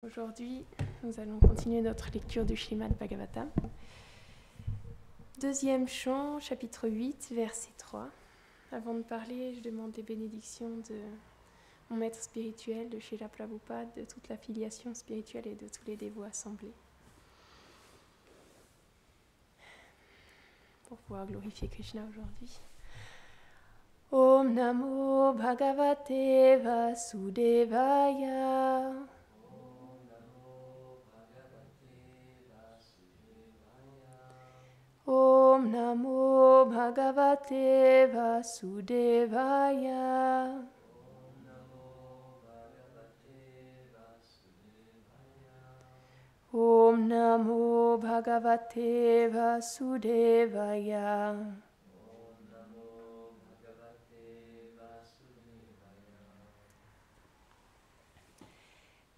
Aujourd'hui, nous allons continuer notre lecture du Srimad Bhagavatam. Deuxième chant, chapitre 8, verset 3. Avant de parler, je demande les bénédictions de mon maître spirituel, de Srila Prabhupada, de toute la filiation spirituelle et de tous les dévots assemblés, pour pouvoir glorifier Krishna aujourd'hui. Om Namo Bhagavate Vasudevaya. Om Namo Bhagavate Vasudevaya. Om Namo Bhagavate Vasudevaya.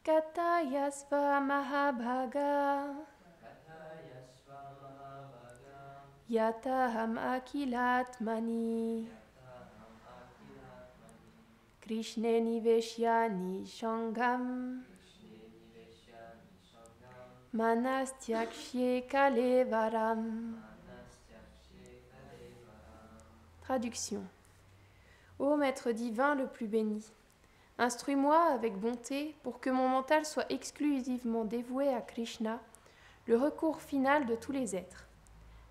Katayasva Mahabhaga. Yataham Akilatmani. Krishne Niveshyani Shangam. Manastyakshe Kalevaram. Traduction. Ô Maître divin le plus béni, instruis-moi avec bonté pour que mon mental soit exclusivement dévoué à Krishna, le recours final de tous les êtres,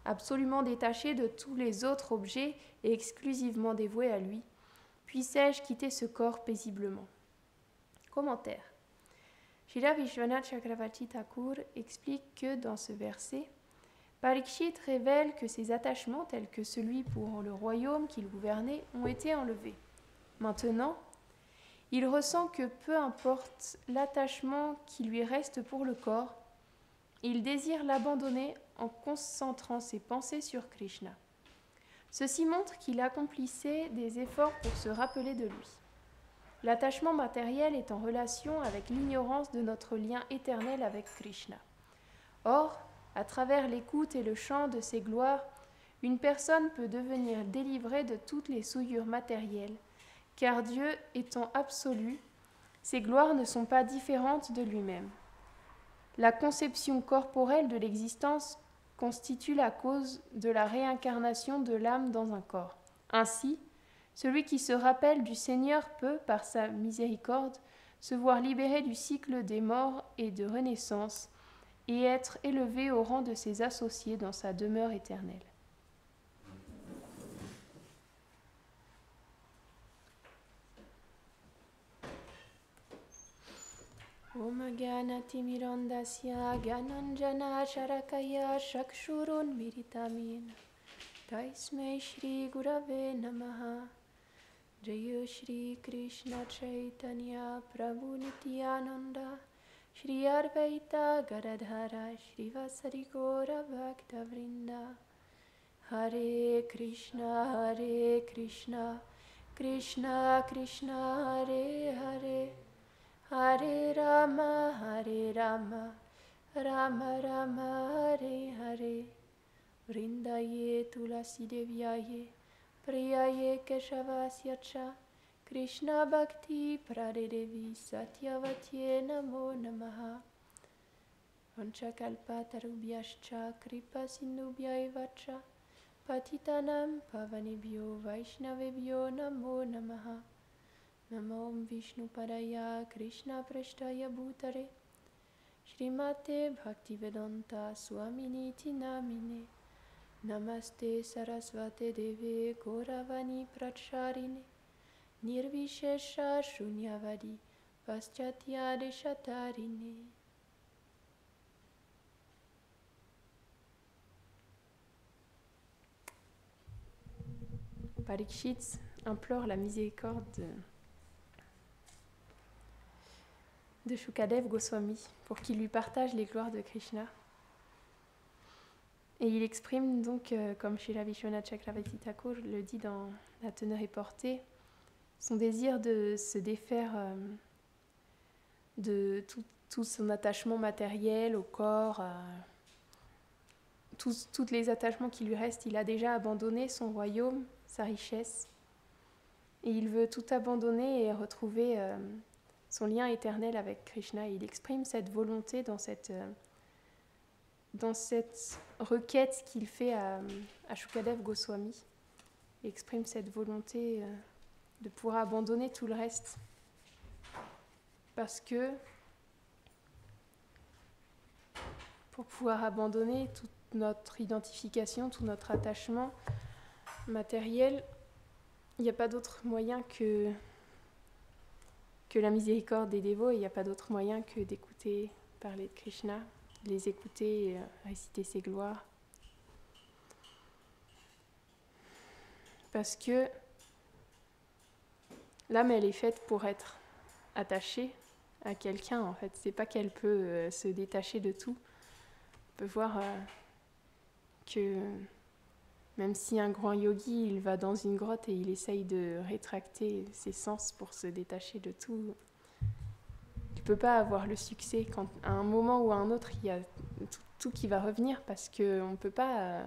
absolument détaché de tous les autres objets et exclusivement dévoué à lui. Puissé-je quitter ce corps paisiblement? Commentaire. Srila Vishwanath Chakravarti Thakur explique que dans ce verset, Parikshit révèle que ses attachements tels que celui pour le royaume qu'il gouvernait ont été enlevés. Maintenant, il ressent que peu importe l'attachement qui lui reste pour le corps, il désire l'abandonner en concentrant ses pensées sur Krishna. Ceci montre qu'il accomplissait des efforts pour se rappeler de lui. L'attachement matériel est en relation avec l'ignorance de notre lien éternel avec Krishna. Or, à travers l'écoute et le chant de ses gloires, une personne peut devenir délivrée de toutes les souillures matérielles, car Dieu étant absolu, ses gloires ne sont pas différentes de lui-même. La conception corporelle de l'existence constitue la cause de la réincarnation de l'âme dans un corps. Ainsi, celui qui se rappelle du Seigneur peut, par sa miséricorde, se voir libéré du cycle des morts et de renaissance et être élevé au rang de ses associés dans sa demeure éternelle. Om Gyanatimirandasya Gyananjana Sharakaya Shakshurun Miritamin Taismei Shri Gurave Namaha. Jaya Shri Krishna Chaitanya Prabhu Nityananda Shri Advaita Gadadhara Shri Vasari Gaura Bhakta Vrinda. Hare Krishna Krishna Krishna Hare Hare, Hare Rama Rama Rama Hare Hare. Vrindaye Tulasi Devyaye Priyaye Keshavasya Cha Krishna Bhakti Pradedevi Satyavatye Namo Namaha. Vanchakalpa Tarubhyascha Kripa Sindhubhya Evacha Patitanam Pavanebhyo Vaishnavebhyo Namo Namaha. Namo Vishnu Padaya Krishna Prashtaya Bhutare Srimate Bhaktivedanta Swaminiti Namine. Namaste Sarasvate Deve Gauravani Pracharine Nirvishesha Shunyavadi Paschatya Deshatarine. Parikshit implore la miséricorde de Shukadev Goswami pour qu'il lui partage les gloires de Krishna. Et il exprime donc, comme Srila Vishwanath Chakravarti Thakur le dit dans La teneur est portée, son désir de se défaire de tout son attachement matériel au corps, tous les attachements qui lui restent. Il a déjà abandonné son royaume, sa richesse, et il veut tout abandonner et retrouver son lien éternel avec Krishna. Il exprime cette volonté dans cette requête qu'il fait à Shukadev Goswami. Il exprime cette volonté de pouvoir abandonner tout le reste. Parce que pour pouvoir abandonner toute notre identification, tout notre attachement matériel, il n'y a pas d'autre moyen que la miséricorde des dévots, et il n'y a pas d'autre moyen que d'écouter parler de Krishna, de les écouter et réciter ses gloires. Parce que l'âme, elle est faite pour être attachée à quelqu'un, en fait. C'est pas qu'elle peut se détacher de tout. On peut voir que même si un grand yogi, il va dans une grotte et il essaye de rétracter ses sens pour se détacher de tout, il ne peut pas avoir le succès quand à un moment ou à un autre, il y a tout qui va revenir, parce qu'on ne peut pas...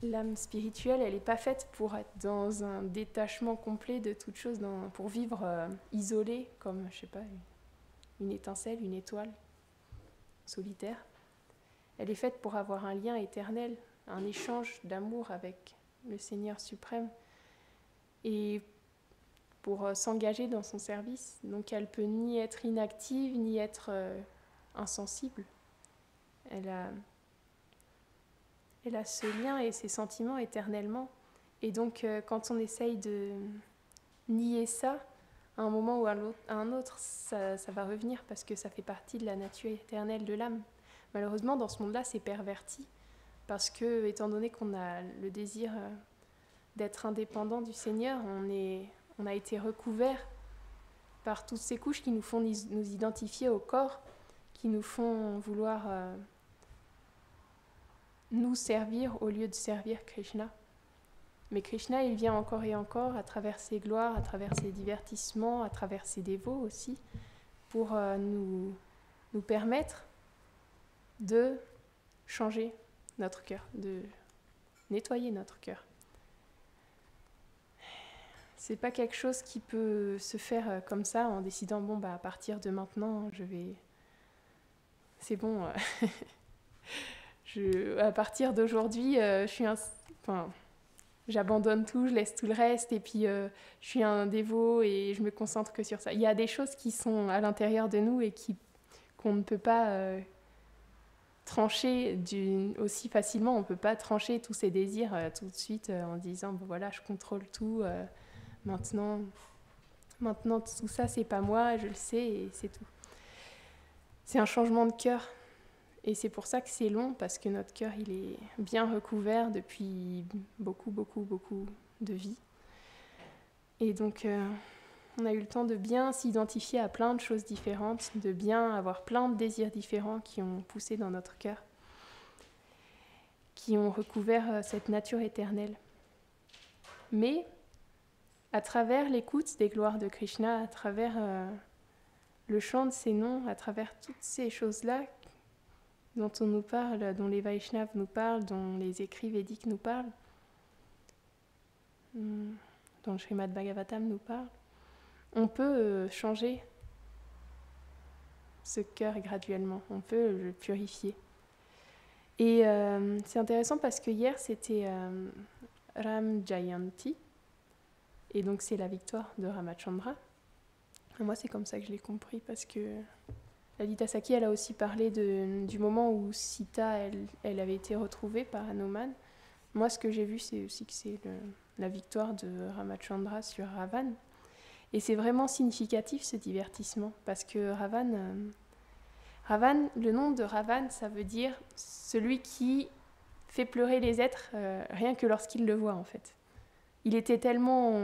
l'âme spirituelle, elle n'est pas faite pour être dans un détachement complet de toute chose, pour vivre isolée, comme, je sais pas, une étincelle, une étoile solitaire. Elle est faite pour avoir un lien éternel, un échange d'amour avec le Seigneur suprême et pour s'engager dans son service. Donc elle peut ni être inactive, ni être insensible. Elle a ce lien et ces sentiments éternellement. Et donc quand on essaye de nier ça, à un moment ou à un autre, ça va revenir, parce que ça fait partie de la nature éternelle de l'âme. Malheureusement, dans ce monde-là, c'est perverti, parce que, étant donné qu'on a le désir d'être indépendant du Seigneur, on a été recouvert par toutes ces couches qui nous font nous identifier au corps, qui nous font vouloir nous servir au lieu de servir Krishna. Mais Krishna, il vient encore et encore à travers ses gloires, à travers ses divertissements, à travers ses dévots aussi, pour nous permettre de changer notre cœur, de nettoyer notre cœur. C'est pas quelque chose qui peut se faire comme ça en décidant à partir de maintenant, c'est bon. À partir d'aujourd'hui, j'abandonne tout, je laisse tout le reste, et puis je suis un dévot et je me concentre que sur ça. Il y a des choses qui sont à l'intérieur de nous et qu'on ne peut pas trancher aussi facilement. On ne peut pas trancher tous ces désirs tout de suite en disant voilà, je contrôle tout, maintenant tout ça c'est pas moi, je le sais et c'est tout. C'est un changement de cœur. Et c'est pour ça que c'est long, parce que notre cœur, il est bien recouvert depuis beaucoup, beaucoup, beaucoup de vies. Et donc, on a eu le temps de bien s'identifier à plein de choses différentes, de bien avoir plein de désirs différents qui ont poussé dans notre cœur, qui ont recouvert cette nature éternelle. Mais, à travers l'écoute des gloires de Krishna, à travers le chant de ses noms, à travers toutes ces choses-là, dont on nous parle, dont les Vaishnavas nous parlent, dont les écrits védiques nous parlent, dont le Srimad Bhagavatam nous parle, on peut changer ce cœur graduellement, on peut le purifier. Et c'est intéressant parce que hier c'était Ram Jayanti, et donc c'est la victoire de Ramachandra. Et moi c'est comme ça que je l'ai compris, parce que Lalita Sakhi, elle a aussi parlé du moment où Sita, elle avait été retrouvée par Hanuman. Moi, ce que j'ai vu, c'est aussi que c'est la victoire de Ramachandra sur Ravan. Et c'est vraiment significatif, ce divertissement, parce que Ravan, le nom de Ravan, ça veut dire celui qui fait pleurer les êtres rien que lorsqu'il le voit, en fait. Il était tellement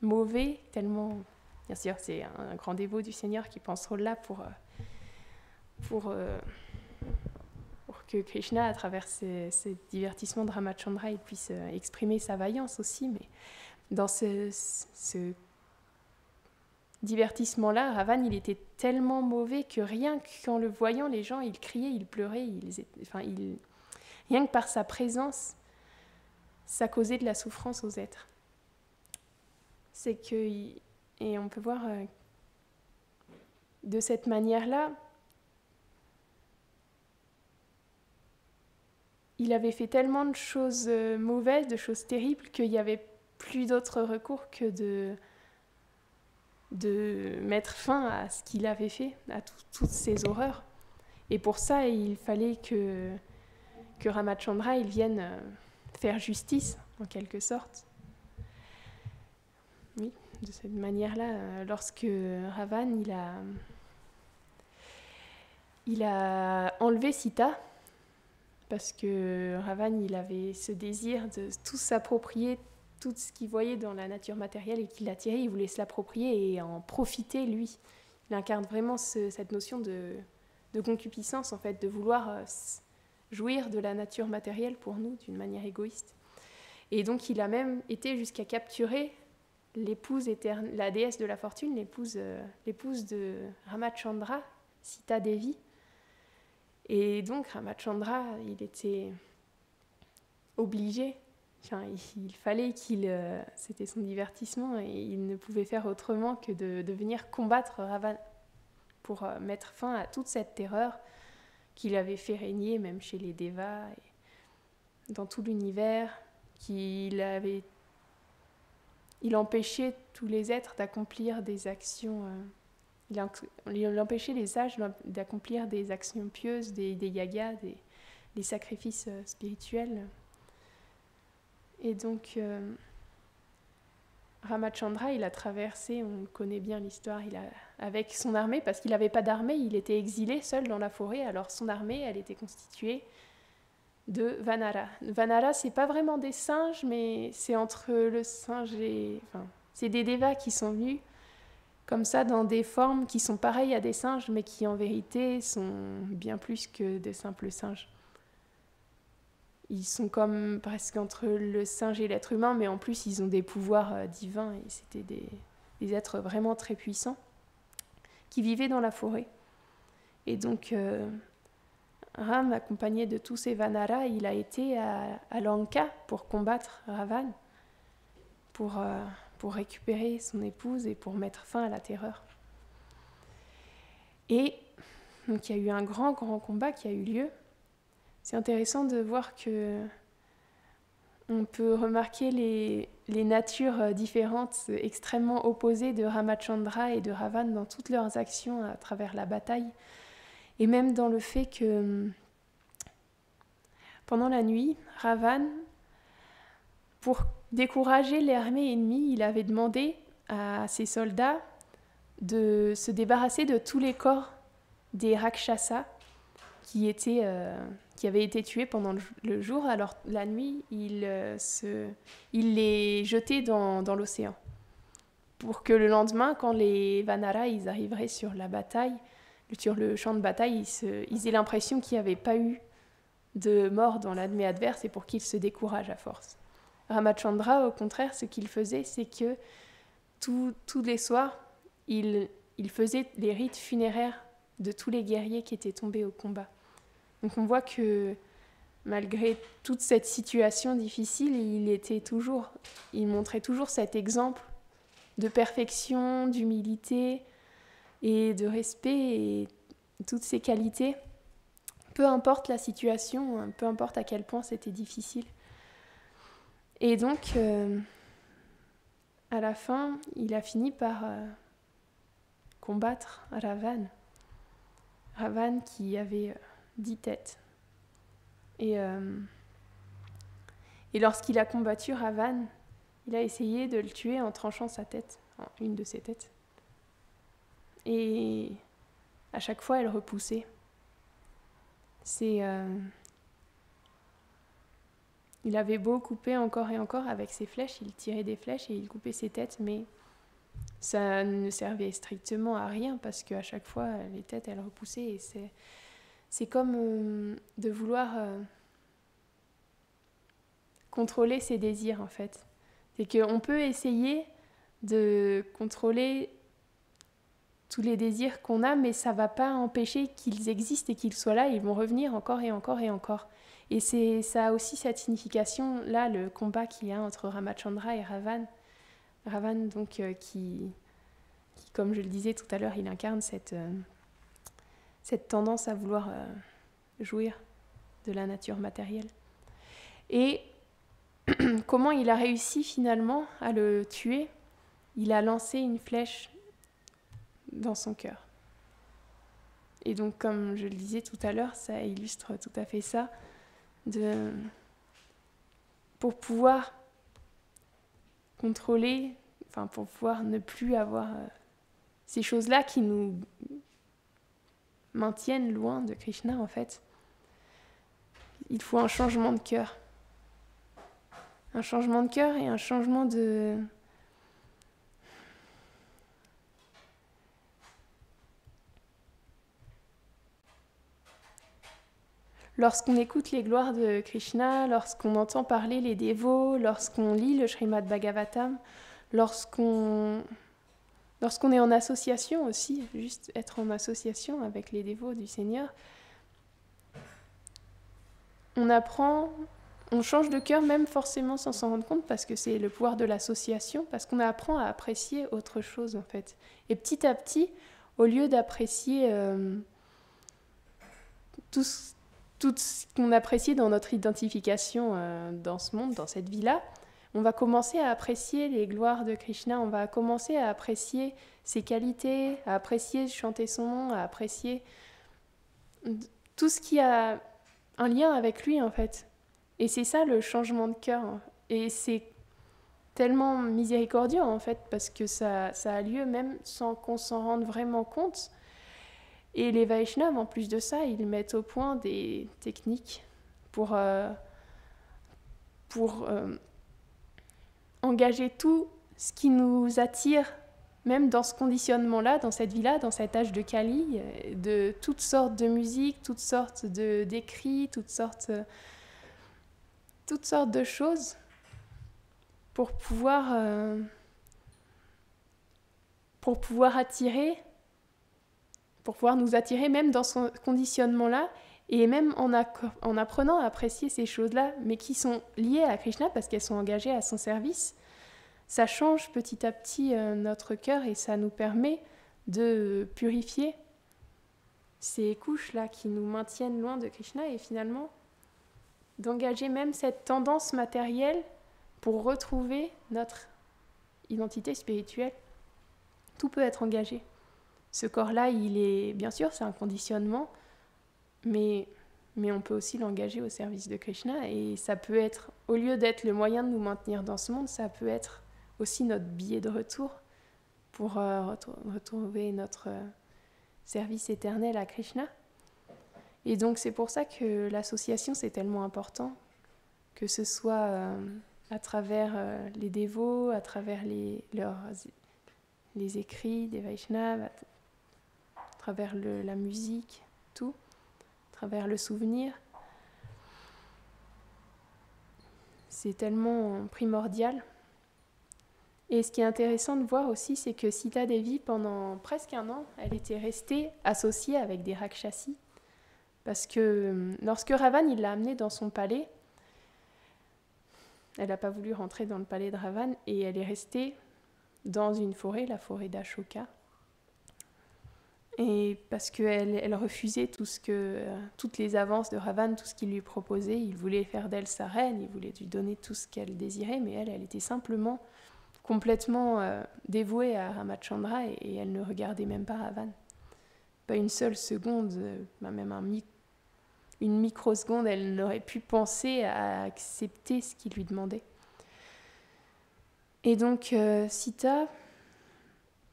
mauvais, tellement... Bien sûr, c'est un grand dévot du Seigneur qui prend ce rôle-là pour que Krishna, à travers ces divertissements de Ramachandra, il puisse exprimer sa vaillance aussi. Mais dans ce divertissement-là, Ravan, il était tellement mauvais que rien qu'en le voyant, les gens, ils criaient, ils pleuraient, rien que par sa présence, ça causait de la souffrance aux êtres. Et on peut voir de cette manière-là, il avait fait tellement de choses mauvaises, de choses terribles, qu'il n'y avait plus d'autre recours que de mettre fin à ce qu'il avait fait, à toutes ces horreurs. Et pour ça, il fallait que Ramachandra il vienne faire justice, en quelque sorte. Oui, de cette manière-là, lorsque Ravan il a enlevé Sita, parce que Ravan il avait ce désir de tout s'approprier, tout ce qu'il voyait dans la nature matérielle et qu'il l'attirait, il voulait se l'approprier et en profiter lui. Il incarne vraiment cette notion de concupiscence, en fait, de vouloir jouir de la nature matérielle pour nous d'une manière égoïste. Et donc il a même été jusqu'à capturer l'épouse éternelle, la déesse de la fortune, l'épouse de Ramachandra, Sita Devi. Et donc Ramachandra, il était obligé, il fallait c'était son divertissement et il ne pouvait faire autrement que de venir combattre Ravan pour mettre fin à toute cette terreur qu'il avait fait régner même chez les Devas et dans tout l'univers, il empêchait tous les êtres d'accomplir des actions, il empêchait les sages d'accomplir des actions pieuses, des yagas, des sacrifices spirituels. Et donc Ramachandra, il a traversé, on connaît bien l'histoire, avec son armée, parce qu'il n'avait pas d'armée, il était exilé seul dans la forêt, alors son armée, elle était constituée de Vanara. Vanara, c'est pas vraiment des singes, mais c'est entre le singe et... Enfin, c'est des devas qui sont venus comme ça dans des formes qui sont pareilles à des singes, mais qui en vérité sont bien plus que de simples singes. Ils sont comme presque entre le singe et l'être humain, mais en plus ils ont des pouvoirs divins, et c'était des êtres vraiment très puissants qui vivaient dans la forêt. Et donc Ram, accompagné de tous ces Vanara, il a été à Lanka pour combattre Ravan, pour récupérer son épouse et pour mettre fin à la terreur. Et donc il y a eu un grand combat qui a eu lieu. C'est intéressant de voir que on peut remarquer les natures différentes, extrêmement opposées de Ramachandra et de Ravan dans toutes leurs actions à travers la bataille. Et même dans le fait que pendant la nuit, Ravan, pour décourager l'armée ennemie, il avait demandé à ses soldats de se débarrasser de tous les corps des Rakshasas qui avaient été tués pendant le jour. Alors la nuit, il les jetait dans l'océan. Pour que le lendemain, quand les Vanara ils arriveraient sur la bataille, sur le champ de bataille, ils aient l'impression qu'il n'y avait pas eu de mort dans l'armée adverse et pour qu'ils se découragent à force. Ramachandra, au contraire, ce qu'il faisait, c'est que tous les soirs, il faisait les rites funéraires de tous les guerriers qui étaient tombés au combat. Donc on voit que malgré toute cette situation difficile, il montrait toujours cet exemple de perfection, d'humilité et de respect et toutes ces qualités, peu importe la situation, peu importe à quel point c'était difficile. Et donc, à la fin, il a fini par combattre Ravan. Ravan qui avait 10 têtes. Et lorsqu'il a combattu Ravan, il a essayé de le tuer en tranchant sa tête, une de ses têtes. Et à chaque fois, elle repoussait. Il avait beau couper encore et encore avec ses flèches, il tirait des flèches et il coupait ses têtes, mais ça ne servait strictement à rien parce qu'à chaque fois, les têtes, elles repoussaient. Et c'est comme de vouloir contrôler ses désirs, en fait. C'est qu'on peut essayer de contrôler tous les désirs qu'on a, mais ça ne va pas empêcher qu'ils existent et qu'ils soient là, ils vont revenir encore et encore et encore. Et ça a aussi cette signification-là, le combat qu'il y a entre Ramachandra et Ravan. Ravan, donc, qui qui, comme je le disais tout à l'heure, il incarne cette tendance à vouloir jouir de la nature matérielle. Et comment il a réussi finalement à le tuer? Il a lancé une flèche dans son cœur. Et donc, comme je le disais tout à l'heure, ça illustre tout à fait ça. Pour pouvoir contrôler, pour pouvoir ne plus avoir ces choses-là qui nous maintiennent loin de Krishna, en fait, il faut un changement de cœur. Un changement de cœur et un changement de... Lorsqu'on écoute les gloires de Krishna, lorsqu'on entend parler les dévots, lorsqu'on lit le Srimad Bhagavatam, lorsqu'on est en association aussi, juste être en association avec les dévots du Seigneur, on change de cœur même forcément sans s'en rendre compte parce que c'est le pouvoir de l'association, parce qu'on apprend à apprécier autre chose en fait. Et petit à petit, au lieu d'apprécier tout ce qu'on appréciait dans notre identification dans ce monde, dans cette vie-là, on va commencer à apprécier les gloires de Krishna, on va commencer à apprécier ses qualités, à apprécier chanter son nom, à apprécier tout ce qui a un lien avec lui en fait. Et c'est ça le changement de cœur. Et c'est tellement miséricordieux en fait, parce que ça a lieu même sans qu'on s'en rende vraiment compte. Et les Vaishnavas, en plus de ça, ils mettent au point des techniques pour engager tout ce qui nous attire, même dans ce conditionnement-là, dans cette vie-là, dans cet âge de Kali, de toutes sortes de musiques, toutes sortes d'écrits, toutes sortes de choses pour pouvoir nous attirer même dans ce conditionnement-là, et même en apprenant à apprécier ces choses-là, mais qui sont liées à Krishna parce qu'elles sont engagées à son service, ça change petit à petit notre cœur et ça nous permet de purifier ces couches-là qui nous maintiennent loin de Krishna et finalement d'engager même cette tendance matérielle pour retrouver notre identité spirituelle. Tout peut être engagé. Ce corps-là, bien sûr, c'est un conditionnement, mais on peut aussi l'engager au service de Krishna. Et ça peut être, au lieu d'être le moyen de nous maintenir dans ce monde, ça peut être aussi notre billet de retour pour retrouver notre service éternel à Krishna. Et donc c'est pour ça que l'association, c'est tellement important, que ce soit à travers les dévots, à travers les écrits des Vaishnavas, à travers la musique, tout, à travers le souvenir. C'est tellement primordial. Et ce qui est intéressant de voir aussi, c'est que Sita Devi, pendant presque 1 an, elle était restée associée avec des Rakshasi. Parce que lorsque Ravan il l'a amenée dans son palais, elle n'a pas voulu rentrer dans le palais de Ravan et elle est restée dans une forêt, la forêt d'Ashoka. Et parce qu'elle refusait toutes les avances de Ravan, tout ce qu'il lui proposait. Il voulait faire d'elle sa reine, il voulait lui donner tout ce qu'elle désirait, mais elle était simplement complètement dévouée à Ramachandra et elle ne regardait même pas Ravan. Pas une seule seconde, même une microseconde, elle n'aurait pu penser à accepter ce qu'il lui demandait. Et donc Sita,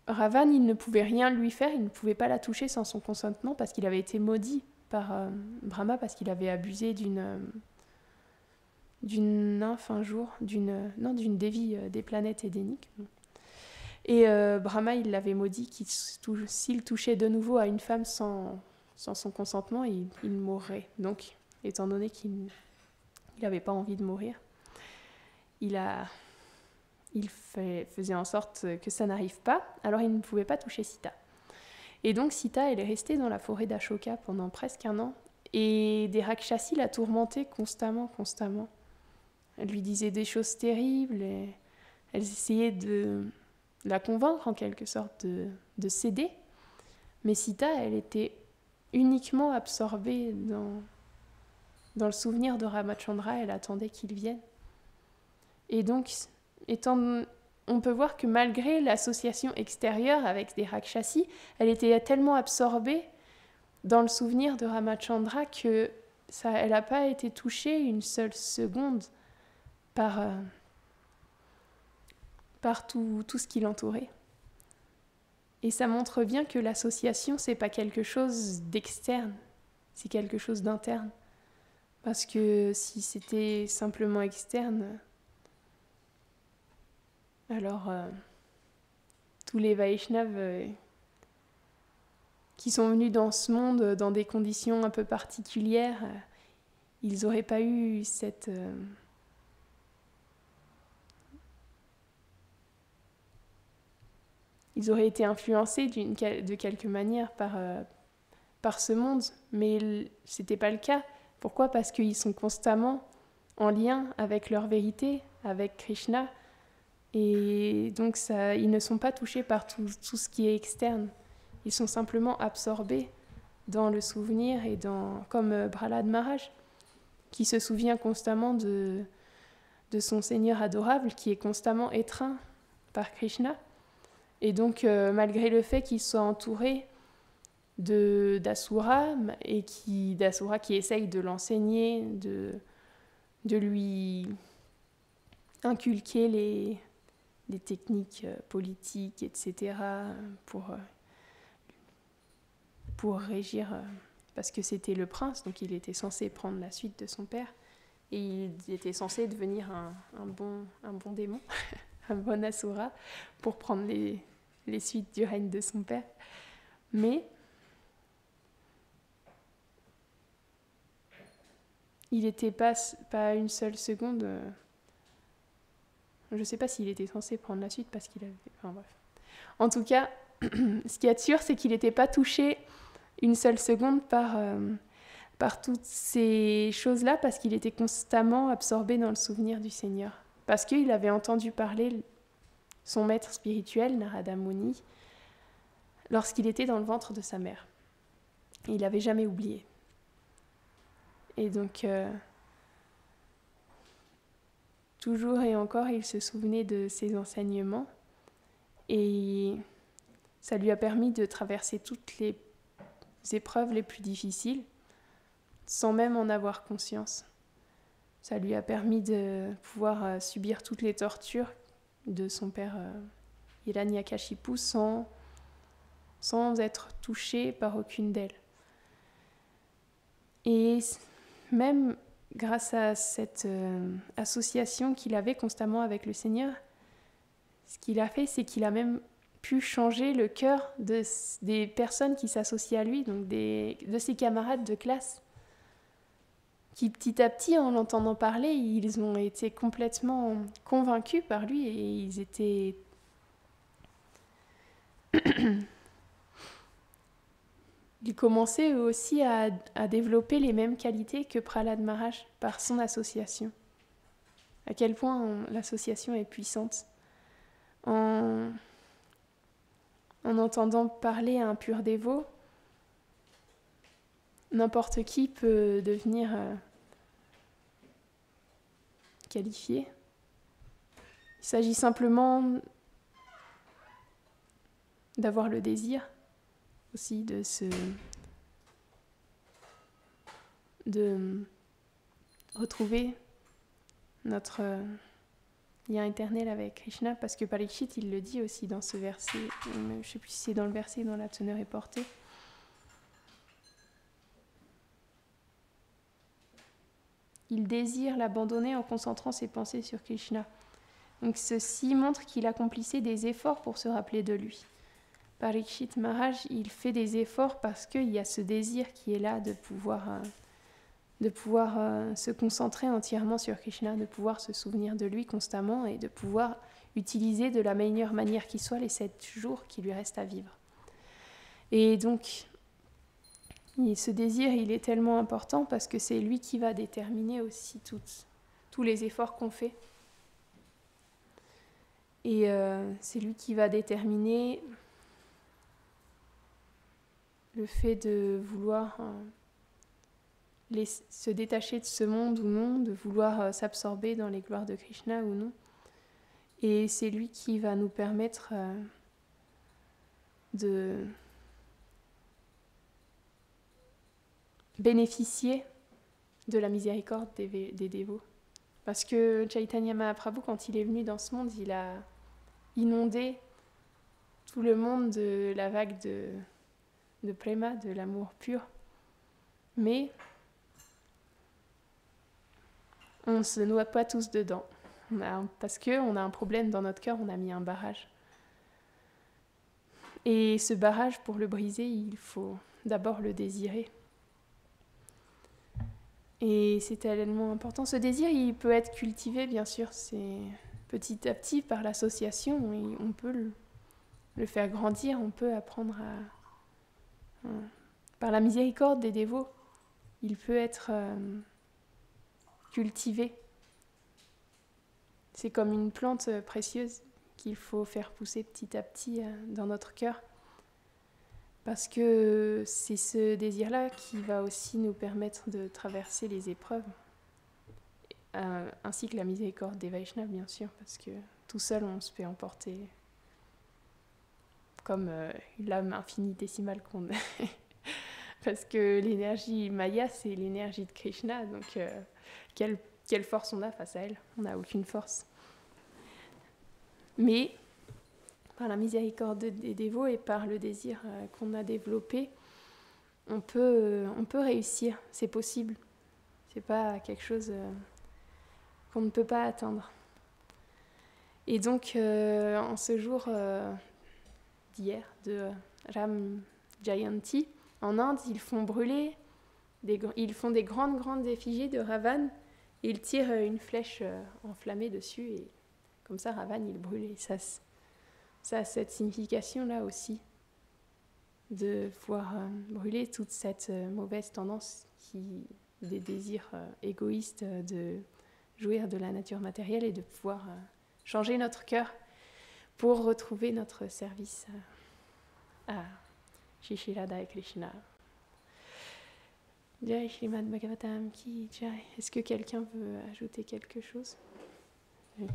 Ravan, il ne pouvait rien lui faire, il ne pouvait pas la toucher sans son consentement parce qu'il avait été maudit par Brahma parce qu'il avait abusé d'une nymphe un jour, d'une dévie des planètes édéniques. Et Brahma, il l'avait maudit s'il touchait de nouveau à une femme sans son consentement, il mourrait. Donc, étant donné qu'il n'avait pas envie de mourir, il faisait en sorte que ça n'arrive pas, alors il ne pouvait pas toucher Sita. Et donc Sita, elle est restée dans la forêt d'Ashoka pendant presque 1 an, et des Rakshasi la tourmentaient constamment. Elles lui disaient des choses terribles, et elles essayaient de la convaincre en quelque sorte de céder. Mais Sita, elle était uniquement absorbée dans le souvenir de Ramachandra, elle attendait qu'il vienne. Et donc, on peut voir que malgré l'association extérieure avec des Rakshasi, elle était tellement absorbée dans le souvenir de Ramachandra que elle n'a pas été touchée une seule seconde par tout ce qui l'entourait. Et ça montre bien que l'association, c'est pas quelque chose d'externe, c'est quelque chose d'interne. Parce que si c'était simplement externe, alors tous les Vaishnavas qui sont venus dans ce monde dans des conditions un peu particulières, ils n'auraient pas eu cette... Ils auraient été influencés de quelque manière par ce monde, mais ce n'était pas le cas. Pourquoi ? Parce qu'ils sont constamment en lien avec leur vérité, avec Krishna, et donc ils ne sont pas touchés par tout ce qui est externe. Ils sont simplement absorbés dans le souvenir, comme Prahlad Maharaj, qui se souvient constamment de son Seigneur adorable, qui est constamment étreint par Krishna. Et donc, malgré le fait qu'il soit entouré d'Asuras, d'Asuras qui essayent de l'enseigner, de lui inculquer les techniques politiques, etc., pour régir, parce que c'était le prince, donc il était censé prendre la suite de son père, et il était censé devenir un bon démon, un bon Asura, pour prendre les suites du règne de son père. Mais il n'était pas une seule seconde... je ne sais pas s'il était censé prendre la suite parce qu'il avait... Enfin bref. En tout cas, ce qui est sûr, c'est qu'il n'était pas touché une seule seconde par toutes ces choses-là, parce qu'il était constamment absorbé dans le souvenir du Seigneur. Parce qu'il avait entendu parler son maître spirituel, Narada Muni, lorsqu'il était dans le ventre de sa mère. Et il n'avait jamais oublié. Et donc, toujours et encore, il se souvenait de ses enseignements. Et ça lui a permis de traverser toutes les épreuves les plus difficiles, sans même en avoir conscience. Ça lui a permis de pouvoir subir toutes les tortures de son père Hiranyakashipu sans être touché par aucune d'elles. Et même grâce à cette association qu'il avait constamment avec le Seigneur, ce qu'il a fait, c'est qu'il a même pu changer le cœur des personnes qui s'associaient à lui, donc de ses camarades de classe, qui petit à petit, en l'entendant parler, ils ont été complètement convaincus par lui, et ils étaient... Ils commençaient eux aussi à développer les mêmes qualités que Prahlad Maharaj par son association. À quel point l'association est puissante. En entendant parler à un pur dévot, n'importe qui peut devenir qualifié. Il s'agit simplement d'avoir le désir aussi de retrouver notre lien éternel avec Krishna, parce que Parikshit, il le dit aussi dans ce verset, je ne sais plus si c'est dans le verset dont la teneur est portée. Il désire l'abandonner en concentrant ses pensées sur Krishna. Donc ceci montre qu'il accomplissait des efforts pour se rappeler de lui. Parikshit Maharaj, il fait des efforts parce qu'il y a ce désir qui est là de pouvoir se concentrer entièrement sur Krishna, de pouvoir se souvenir de lui constamment et de pouvoir utiliser de la meilleure manière qui soit les 7 jours qui lui restent à vivre. Et donc, ce désir, il est tellement important parce que c'est lui qui va déterminer aussi tous les efforts qu'on fait. Et c'est lui qui va déterminer le fait de vouloir se détacher de ce monde ou non, de vouloir s'absorber dans les gloires de Krishna ou non. Et c'est lui qui va nous permettre de bénéficier de la miséricorde des dévots. Parce que Chaitanya Mahaprabhu, quand il est venu dans ce monde, il a inondé tout le monde de la vague de prema, de l'amour pur. Mais on ne se noie pas tous dedans. Parce qu'on a un problème dans notre cœur, on a mis un barrage. Et ce barrage, pour le briser, il faut d'abord le désirer. Et c'est tellement important. Ce désir, il peut être cultivé, bien sûr, c'est petit à petit par l'association. On peut le faire grandir, on peut apprendre par la miséricorde des dévots, il peut être cultivé. C'est comme une plante précieuse qu'il faut faire pousser petit à petit dans notre cœur. Parce que c'est ce désir-là qui va aussi nous permettre de traverser les épreuves, ainsi que la miséricorde des Vaishnavas, bien sûr, parce que tout seul, on se fait emporter comme l'âme infinitésimale qu'on est. Parce que l'énergie Maya, c'est l'énergie de Krishna, donc quelle force on a face à elle? On n'a aucune force. Mais par la miséricorde des dévots et par le désir qu'on a développé, on peut réussir, c'est possible. C'est pas quelque chose qu'on ne peut pas atteindre. Et donc, en ce jour d'hier, de Ram Jayanti, en Inde, ils font brûler, ils font des grandes effigies de Ravan, et ils tirent une flèche enflammée dessus, et comme ça, Ravan, il brûle. Et ça a cette signification-là aussi, de pouvoir brûler toute cette mauvaise tendance des désirs égoïstes de jouir de la nature matérielle et de pouvoir changer notre cœur pour retrouver notre service à Shri Radha et Krishna. Jai Shrimad Bhagavatam Ki Jai. Est-ce que quelqu'un veut ajouter quelque chose? Oui.